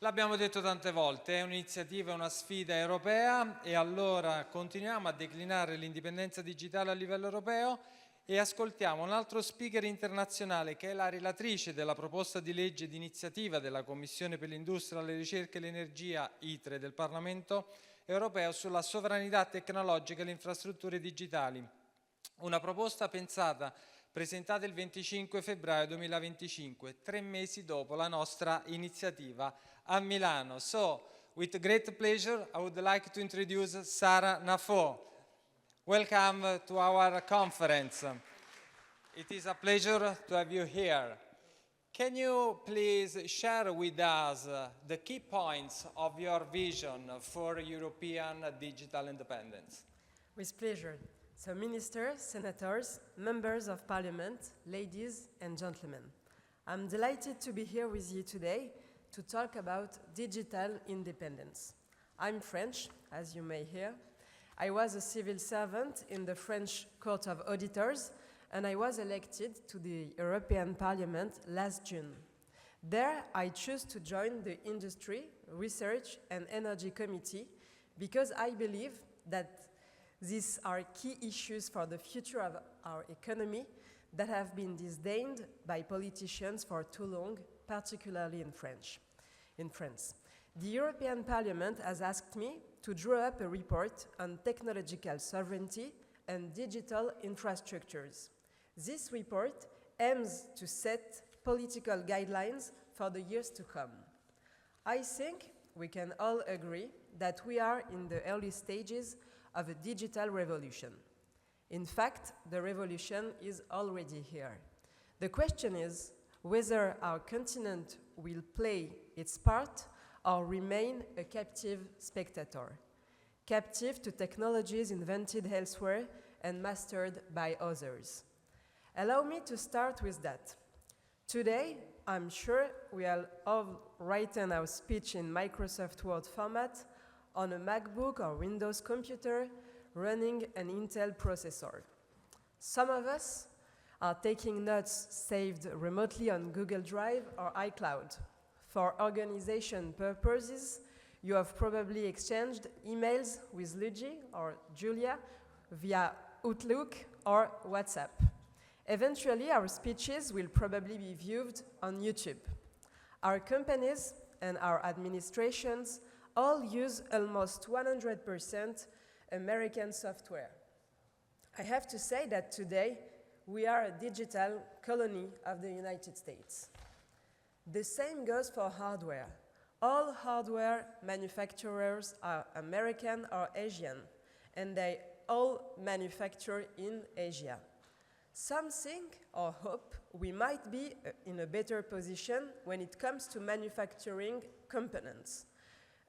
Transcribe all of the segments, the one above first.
L'abbiamo detto tante volte, è un'iniziativa, una sfida europea e allora continuiamo a declinare l'indipendenza digitale a livello europeo e ascoltiamo un altro speaker internazionale che è la relatrice della proposta di legge di iniziativa della Commissione per l'Industria, la Ricerca e l'Energia ITRE del Parlamento Europeo sulla sovranità tecnologica e le infrastrutture digitali. Una proposta presentata il 25 febbraio 2025, 3 mesi dopo la nostra iniziativa a Milano. So, with great pleasure, I would like to introduce Sarah Knafo. Welcome to our conference. It is a pleasure to have you here. Can you please share with us the key points of your vision for European digital independence? With pleasure. So, ministers, senators, members of parliament, ladies and gentlemen, I'm delighted to be here with you today to talk about digital independence. I'm French, as you may hear. I was a civil servant in the French Court of Auditors, and I was elected to the European Parliament last June. There, I chose to join the Industry, Research and Energy Committee because I believe that these are key issues for the future of our economy that have been disdained by politicians for too long, particularly in France. The European Parliament has asked me to draw up a report on technological sovereignty and digital infrastructures. This report aims to set political guidelines for the years to come. I think we can all agree that we are in the early stages of a digital revolution. In fact, the revolution is already here. The question is whether our continent will play its part or remain a captive spectator, captive to technologies invented elsewhere and mastered by others. Allow me to start with that. Today, I'm sure we have all written our speech in Microsoft Word format on a MacBook or Windows computer running an Intel processor. Some of us are taking notes saved remotely on Google Drive or iCloud. For organization purposes, you have probably exchanged emails with Luigi or Julia via Outlook or WhatsApp. Eventually, our speeches will probably be viewed on YouTube. Our companies and our administrations all use almost 100% American software. I have to say that today we are a digital colony of the United States. The same goes for hardware. All hardware manufacturers are American or Asian, and they all manufacture in Asia. Some think or hope we might be in a better position when it comes to manufacturing components.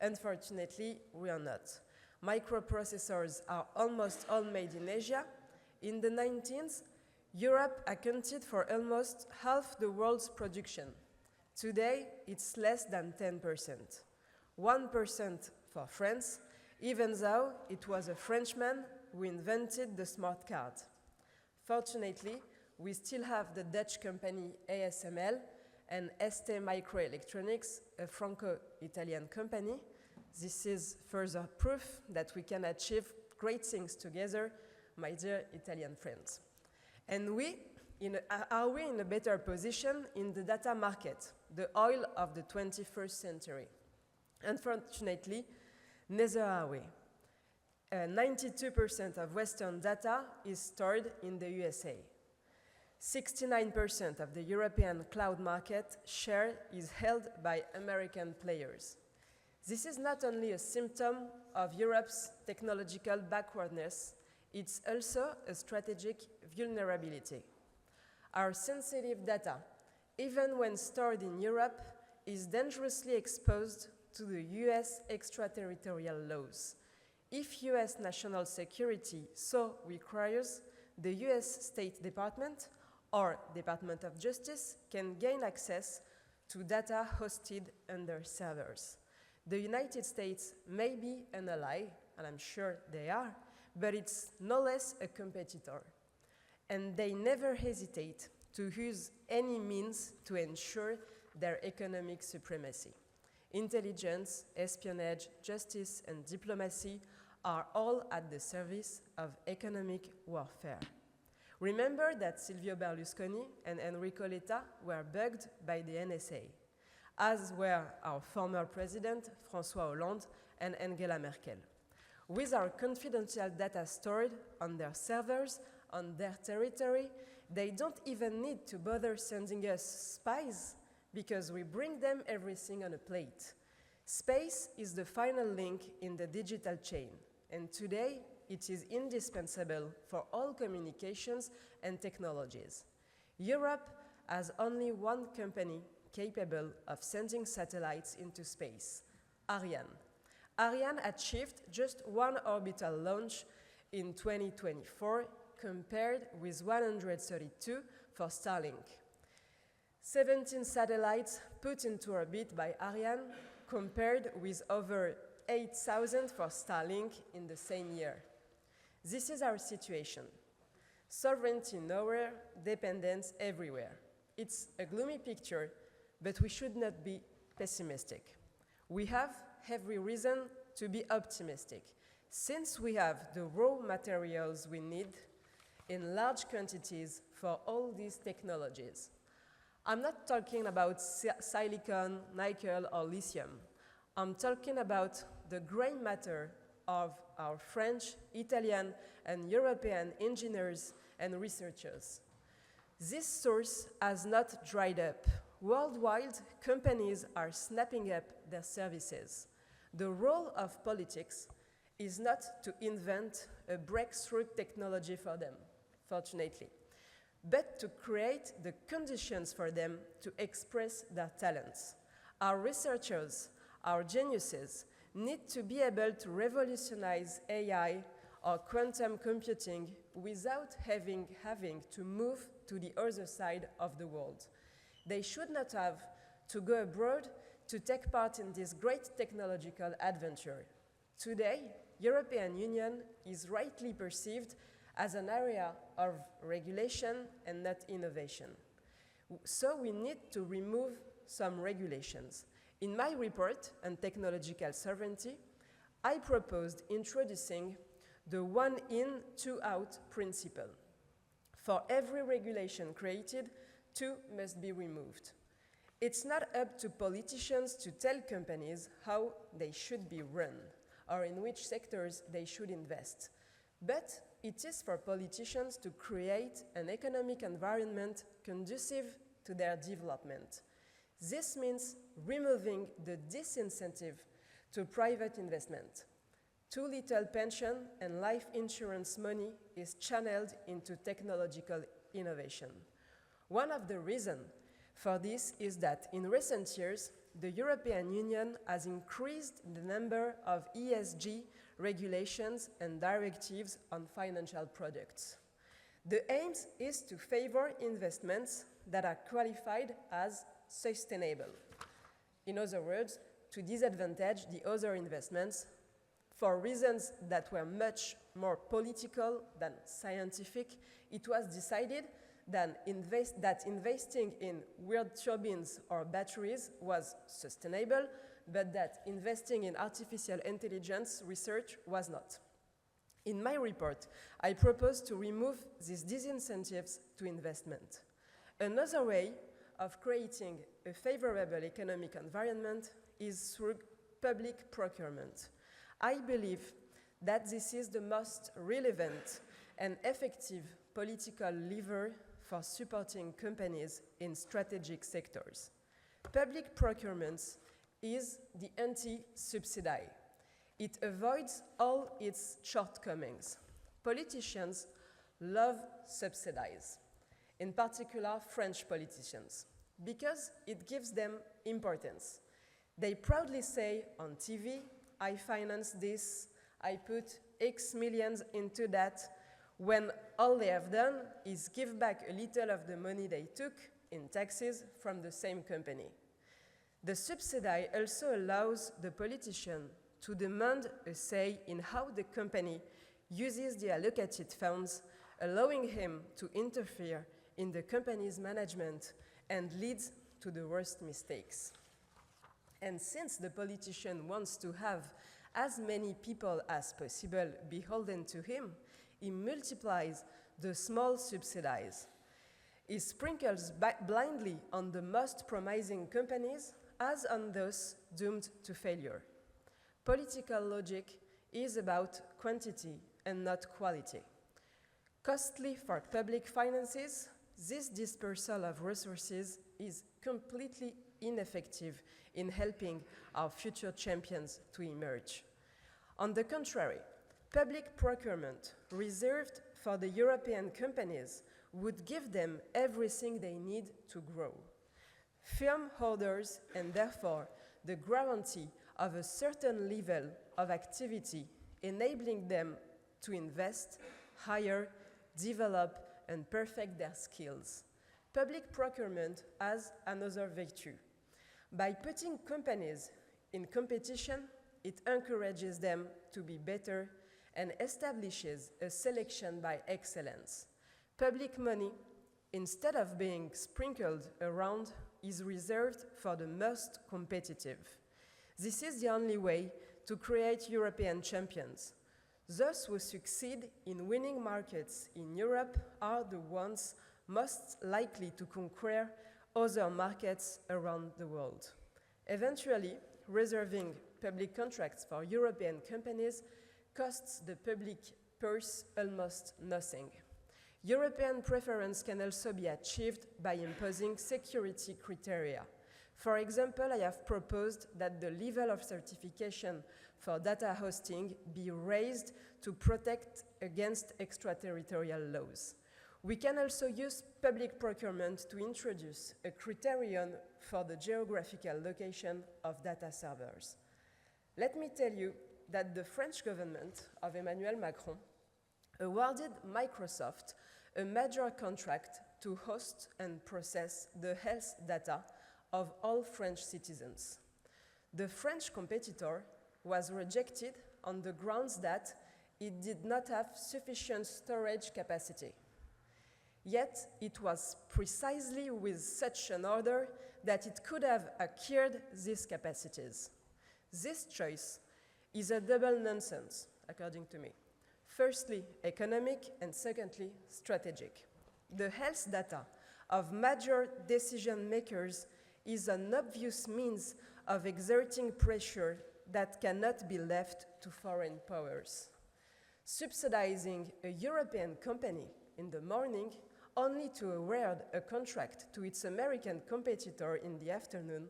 Unfortunately, we are not. Microprocessors are almost all made in Asia. In the 19th, Europe accounted for almost half the world's production. Today, it's less than 10%. 1% for France, even though it was a Frenchman who invented the smart card. Fortunately, we still have the Dutch company ASML and ST Microelectronics, a Franco-Italian company. This is further proof that we can achieve great things together, my dear Italian friends. And are we in a better position in the data market, the oil of the 21st century? Unfortunately, neither are we. 92% of Western data is stored in the USA. 69% of the European cloud market share is held by American players. This is not only a symptom of Europe's technological backwardness, it's also a strategic vulnerability. Our sensitive data, even when stored in Europe, is dangerously exposed to the US extraterritorial laws. If US national security so requires, the US State Department or Department of Justice can gain access to data hosted under servers. The United States may be an ally, and I'm sure they are, but it's no less a competitor. And they never hesitate to use any means to ensure their economic supremacy. intelligence, espionage, justice, and diplomacy are all at the service of economic warfare. Remember that Silvio Berlusconi and Enrico Letta were bugged by the NSA, as were our former president, François Hollande, and Angela Merkel. With our confidential data stored on their servers, on their territory, they don't even need to bother sending us spies because we bring them everything on a plate. Space is the final link in the digital chain, and today it is indispensable for all communications and technologies. Europe has only one company capable of sending satellites into space, Ariane. Ariane achieved just one orbital launch in 2024, compared with 132 for Starlink. 17 satellites put into orbit by Ariane, compared with over 8,000 for Starlink in the same year. This is our situation. Sovereignty nowhere, dependence everywhere. It's a gloomy picture, but we should not be pessimistic. We have every reason to be optimistic, since we have the raw materials we need in large quantities for all these technologies. I'm not talking about silicon, nickel, or lithium. I'm talking about the gray matter of our French, Italian, and European engineers and researchers. This source has not dried up. Worldwide, companies are snapping up their services. The role of politics is not to invent a breakthrough technology for them, fortunately, but to create the conditions for them to express their talents. Our researchers, our geniuses, need to be able to revolutionize AI or quantum computing without having to move to the other side of the world. They should not have to go abroad to take part in this great technological adventure. Today, European Union is rightly perceived as an area of regulation and not innovation. So we need to remove some regulations. In my report on technological sovereignty, I proposed introducing the one in, two out principle. For every regulation created, two must be removed. It's not up to politicians to tell companies how they should be run or in which sectors they should invest. But it is for politicians to create an economic environment conducive to their development. This means removing the disincentive to private investment. Too little pension and life insurance money is channeled into technological innovation. One of the reasons for this is that in recent years, the European Union has increased the number of ESG regulations and directives on financial products. The aim is to favor investments that are qualified as sustainable. In other words, to disadvantage the other investments for reasons that were much more political than scientific. It was decided that investing in wind turbines or batteries was sustainable, but that investing in artificial intelligence research was not. In my report, I propose to remove these disincentives to investment. Another way of creating a favorable economic environment is through public procurement. I believe that this is the most relevant and effective political lever for supporting companies in strategic sectors. Public procurement is the anti-subsidy. It avoids all its shortcomings. Politicians love subsidies, in particular French politicians, because it gives them importance. They proudly say on TV, I finance this, I put X millions into that, when all they have done is give back a little of the money they took in taxes from the same company. The subsidy also allows the politician to demand a say in how the company uses the allocated funds, allowing him to interfere in the company's management and leads to the worst mistakes. And since the politician wants to have as many people as possible beholden to him, he multiplies the small subsidies. He sprinkles blindly on the most promising companies as on those doomed to failure. Political logic is about quantity and not quality. Costly for public finances, this dispersal of resources is completely ineffective in helping our future champions to emerge. On the contrary, public procurement reserved for the European companies would give them everything they need to grow. Firm orders and therefore the guarantee of a certain level of activity, enabling them to invest, hire, develop, and perfect their skills. Public procurement has another virtue. By putting companies in competition, it encourages them to be better and establishes a selection by excellence. Public money, instead of being sprinkled around, is reserved for the most competitive. This is the only way to create European champions. Those who succeed in winning markets in Europe are the ones most likely to conquer other markets around the world. Eventually, reserving public contracts for European companies costs the public purse almost nothing. European preference can also be achieved by imposing security criteria. For example, I have proposed that the level of certification for data hosting be raised to protect against extraterritorial laws. We can also use public procurement to introduce a criterion for the geographical location of data servers. Let me tell you that the French government of Emmanuel Macron awarded Microsoft a major contract to host and process the health data of all French citizens. The French competitor was rejected on the grounds that it did not have sufficient storage capacity. Yet it was precisely with such an order that it could have acquired these capacities. This choice is a double nonsense, according to me. Firstly, economic, and secondly, strategic. The health data of major decision makers is an obvious means of exerting pressure that cannot be left to foreign powers. Subsidizing a European company in the morning only to award a contract to its American competitor in the afternoon,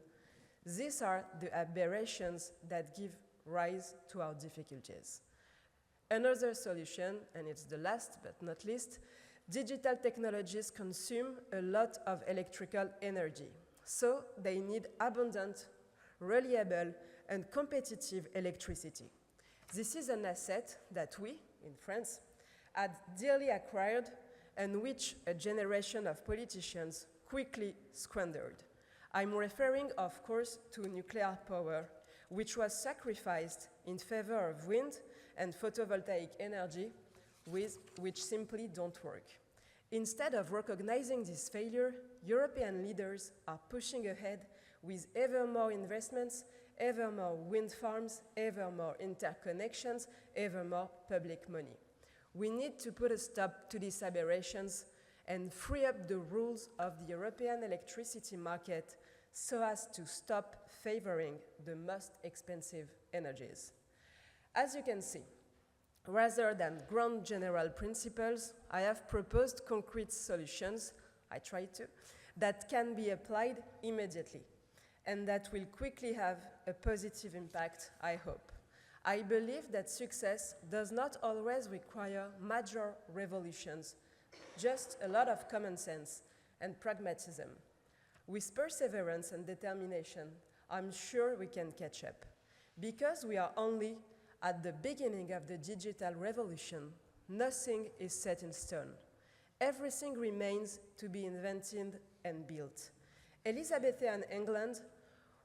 these are the aberrations that give rise to our difficulties. Another solution, and it's the last but not least, digital technologies consume a lot of electrical energy, so they need abundant, reliable, and competitive electricity. This is an asset that we, in France, had dearly acquired and which a generation of politicians quickly squandered. I'm referring, of course, to nuclear power, which was sacrificed in favor of wind and photovoltaic energy, which simply don't work. Instead of recognizing this failure, European leaders are pushing ahead with ever more investments, ever more wind farms, ever more interconnections, ever more public money. We need to put a stop to these aberrations and free up the rules of the European electricity market so as to stop favoring the most expensive energies. As you can see, rather than grand general principles, I have proposed concrete solutions, I tried to, that can be applied immediately and that will quickly have a positive impact, I hope. I believe that success does not always require major revolutions, just a lot of common sense and pragmatism. With perseverance and determination, I'm sure we can catch up. Because we are only at the beginning of the digital revolution, nothing is set in stone. Everything remains to be invented and built. Elizabethan England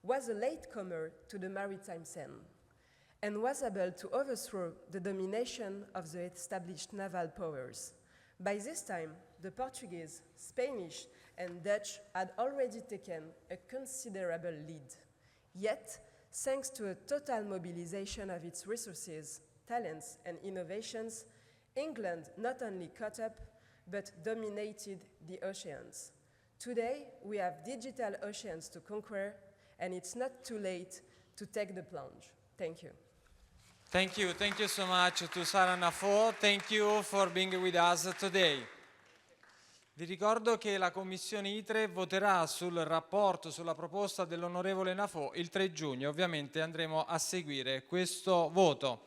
was a latecomer to the maritime scene and was able to overthrow the domination of the established naval powers. By this time, the Portuguese, Spanish, and Dutch had already taken a considerable lead. Yet, thanks to a total mobilization of its resources, talents and innovations, England not only caught up, but dominated the oceans. Today, we have digital oceans to conquer, and it's not too late to take the plunge. Thank you. Thank you so much to Sarah Knafo. Thank you for being with us today. Vi ricordo che la Commissione ITRE voterà sul rapporto, sulla proposta dell'onorevole Knafo il 3 giugno. Ovviamente andremo a seguire questo voto.